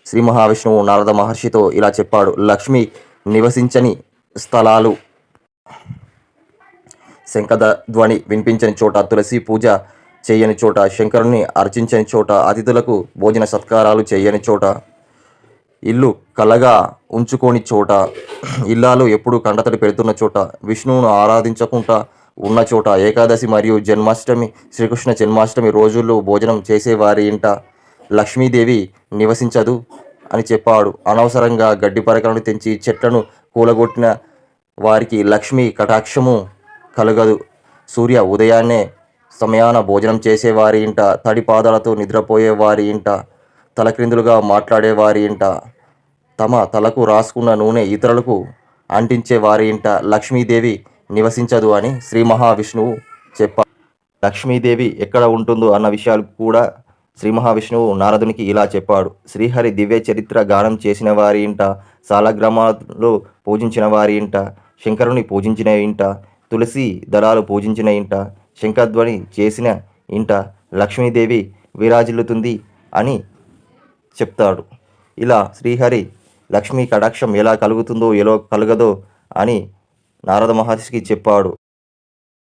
శ్రీ మహావిష్ణువు నారద మహర్షితో ఇలా చెప్పాడు. లక్ష్మి నివసించని స్థలాలు, శంఖధ్వని వినిపించని చోట, తులసి పూజ చేయని చోట, శంకరుని అర్చించని చోట, అతిథులకు భోజన సత్కారాలు చేయని చోట, ఇల్లు కలగా ఉంచుకోని చోట, ఇల్లాలు ఎప్పుడు కంటతడి పెడుతున్న చోట, విష్ణువును ఆరాధించకుండా ఉన్న చోట, ఏకాదశి మరియు జన్మాష్టమి, శ్రీకృష్ణ జన్మాష్టమి రోజుల్లో భోజనం చేసేవారి ఇంట లక్ష్మీదేవి నివసించదు అని చెప్పాడు. అనవసరంగా గడ్డి పరకలను తెంచి చెట్లను కూలగొట్టిన వారికి లక్ష్మీ కటాక్షము కలగదు. సూర్య ఉదయాన్నే సమయాన భోజనం చేసేవారి ఇంట, తడి పాదాలతో నిద్రపోయే వారి ఇంట, తలక్రిందులుగా మాట్లాడేవారి ఇంట, తమ తలకు రాసుకున్న నూనె ఇతరులకు అంటించే వారి ఇంట లక్ష్మీదేవి నివసించదు అని శ్రీ మహావిష్ణువు చెప్పారు. లక్ష్మీదేవి ఎక్కడ ఉంటుందో అన్న విషయాలు కూడా శ్రీ మహావిష్ణువు నారదునికి ఇలా చెప్పాడు. శ్రీహరి దివ్య చరిత్ర గానం చేసిన వారి ఇంట, సాలగ్రామాలు పూజించిన వారి ఇంట, శంకరుని పూజించిన ఇంట, తులసి దళాలు పూజించిన ఇంట, శంఖధ్వని చేసిన ఇంట లక్ష్మీదేవి విరాజిల్లుతుంది అని చెప్తాడు. ఇలా శ్రీహరి లక్ష్మీ కటాక్షం ఎలా కలుగుతుందో ఎలా కలగదో అని నారద మహర్షికి చెప్పాడు.